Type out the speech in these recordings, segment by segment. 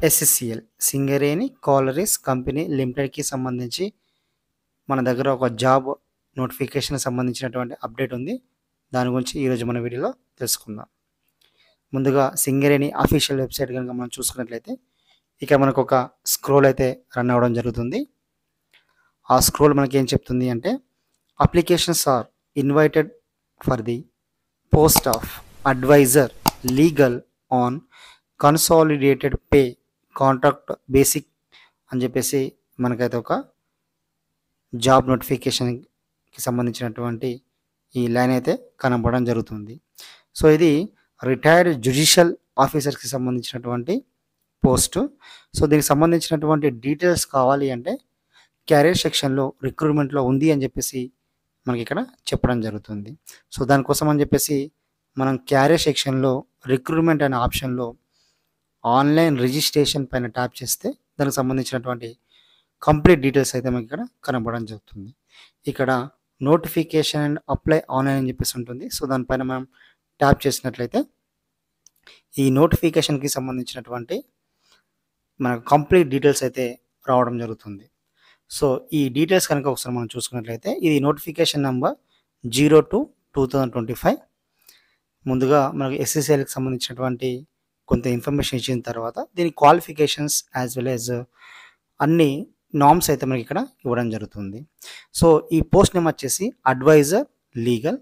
SSCL Singareni collieries company లిమిటెడ్కి సంబంధించి మన దగ్గర ఒక జాబ్ నోటిఫికేషన్ సంబంధించినటువంటి అప్డేట్ ఉంది. దాని గురించి ఈరోజు మన వీడియోలో తెలుసుకుందాం. ముందుగా సింగరేణి అఫీషియల్ వెబ్సైట్ కనుక మనం చూసుకున్నట్లయితే ఇక మనకు ఒక స్క్రోల్ అయితే రన్ అవ్వడం జరుగుతుంది. ఆ స్క్రోల్ మనకి ఏం చెప్తుంది అంటే, applications are invited for the post of advisor legal on consolidated pay contract basic అని చెప్పేసి మనకైతే ఒక జాబ్ నోటిఫికేషన్కి సంబంధించినటువంటి ఈ లైన్ అయితే కనపడడం జరుగుతుంది. సో ఇది రిటైర్డ్ జ్యుడిషియల్ ఆఫీసర్స్కి సంబంధించినటువంటి పోస్టు. సో దీనికి సంబంధించినటువంటి డీటెయిల్స్ కావాలి అంటే క్యారియర్ సెక్షన్లో రిక్రూట్మెంట్లో ఉంది అని చెప్పేసి మనకి ఇక్కడ చెప్పడం జరుగుతుంది. సో దానికోసం అని చెప్పేసి మనం క్యారియర్ సెక్షన్లో రిక్రూట్మెంట్ అనే ఆప్షన్లో ఆన్లైన్ రిజిస్ట్రేషన్ పైన ట్యాప్ చేస్తే దానికి సంబంధించినటువంటి కంప్లీట్ డీటెయిల్స్ అయితే మనకి ఇక్కడ కనపడడం జరుగుతుంది. ఇక్కడ నోటిఫికేషన్ అండ్ అప్లై ఆన్లైన్ అని చెప్పేసి ఉంటుంది. సో దానిపైన మనం ట్యాప్ చేసినట్లయితే ఈ నోటిఫికేషన్కి సంబంధించినటువంటి మనకు కంప్లీట్ డీటెయిల్స్ అయితే రావడం జరుగుతుంది. సో ఈ డీటెయిల్స్ కనుక ఒకసారి మనం చూసుకున్నట్లయితే ఇది నోటిఫికేషన్ నెంబర్ 02/2025. ముందుగా మనకు ఎస్ఎస్సిఎల్కి సంబంధించినటువంటి కొంత ఇన్ఫర్మేషన్ ఇచ్చిన తర్వాత దీని క్వాలిఫికేషన్స్ యాజ్ వెల్ యాజ్ అన్ని నామ్స్ అయితే మనకి ఇక్కడ ఇవ్వడం జరుగుతుంది. సో ఈ పోస్ట్ నేమ్ వచ్చేసి అడ్వైజర్ లీగల్.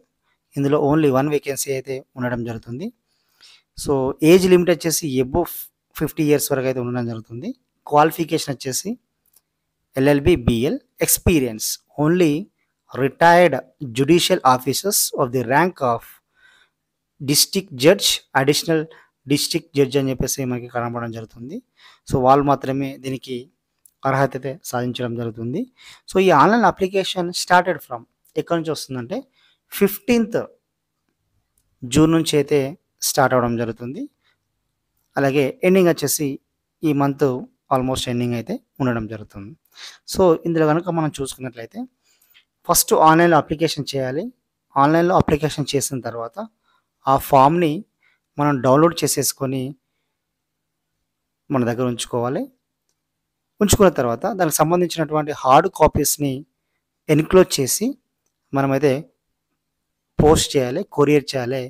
ఇందులో ఓన్లీ 1 వేకెన్సీ అయితే ఉండడం జరుగుతుంది. సో ఏజ్ లిమిట్ వచ్చేసి అబోవ్ 50 years వరకు అయితే ఉండడం జరుగుతుంది. క్వాలిఫికేషన్ వచ్చేసి LLB BL. Experience only retired judicial officers of the rank of district judge, additional district judge అని చెప్పేసి మనకి కనబడడం జరుగుతుంది. సో వాళ్ళు మాత్రమే దీనికి అర్హత అయితే సాధించడం జరుగుతుంది. సో ఈ ఆన్లైన్ అప్లికేషన్ స్టార్టెడ్ ఫ్రమ్ ఎక్కడి నుంచి వస్తుందంటే 15th జూన్ నుంచి అయితే స్టార్ట్ అవ్వడం జరుగుతుంది. అలాగే ఎండింగ్ వచ్చేసి ఈ మంత్ ఆల్మోస్ట్ ఎండింగ్ అయితే ఉండడం జరుగుతుంది. సో ఇందులో కనుక మనం చూసుకున్నట్లయితే ఫస్ట్ ఆన్లైన్లో అప్లికేషన్ చేయాలి. ఆన్లైన్లో అప్లికేషన్ చేసిన తర్వాత ఆ ఫామ్ని మనం డౌన్లోడ్ చేసేసుకొని మన దగ్గర ఉంచుకోవాలి. ఉంచుకున్న తర్వాత దానికి సంబంధించినటువంటి హార్డ్ కాపీస్ని ఎన్క్లోజ్ చేసి మనమైతే పోస్ట్ చేయాలి, కొరియర్ చేయాలి.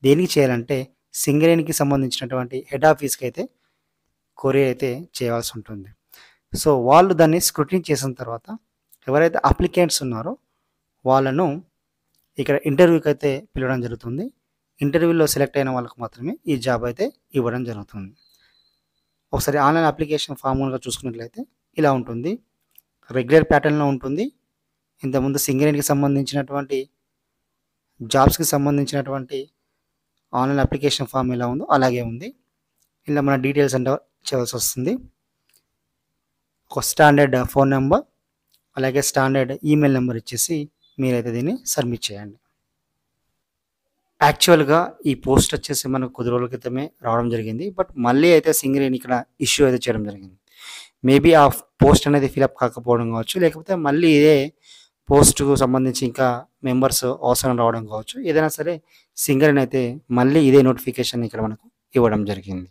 దేనికి చేయాలంటే సింగరేణికి సంబంధించినటువంటి హెడ్ ఆఫీస్కి అయితే కొరియర్ అయితే చేయాల్సి ఉంటుంది. సో వాళ్ళు దాన్ని స్క్రూటినీ చేసిన తర్వాత ఎవరైతే అప్లికెంట్స్ ఉన్నారో వాళ్ళను ఇక్కడ ఇంటర్వ్యూకి అయితే పిలవడం జరుగుతుంది. ఇంటర్వ్యూలో సెలెక్ట్ అయిన వాళ్ళకు మాత్రమే ఈ జాబ్ అయితే ఇవ్వడం జరుగుతుంది. ఒకసారి ఆన్లైన్ అప్లికేషన్ ఫామ్ కనుక చూసుకున్నట్లయితే ఇలా ఉంటుంది. రెగ్యులర్ ప్యాటర్న్లో ఉంటుంది. ఇంతకుముందు సింగరేణికి సంబంధించినటువంటి జాబ్స్కి సంబంధించినటువంటి ఆన్లైన్ అప్లికేషన్ ఫామ్ ఎలా ఉందో అలాగే ఉంది. ఇలా మన డీటెయిల్స్ అంటే చేయాల్సి వస్తుంది. ఒక స్టాండర్డ్ ఫోన్ నెంబర్ అలాగే స్టాండర్డ్ ఈమెయిల్ నెంబర్ ఇచ్చేసి మీరైతే దీన్ని సబ్మిట్ చేయండి. యాక్చువల్గా ఈ పోస్ట్ వచ్చేసి మనకు కొద్ది రోజుల క్రితమే రావడం జరిగింది. బట్ మళ్ళీ అయితే సింగరేణి ఇక్కడ ఇష్యూ అయితే చేయడం జరిగింది. మేబీ ఆ పోస్ట్ అనేది ఫిలప్ కాకపోవడం కావచ్చు, లేకపోతే మళ్ళీ ఇదే పోస్టుకు సంబంధించి ఇంకా మెంబర్స్ అవసరం రావడం కావచ్చు. ఏదైనా సరే సింగరేణి అయితే మళ్ళీ ఇదే నోటిఫికేషన్ ఇక్కడ మనకు ఇవ్వడం జరిగింది.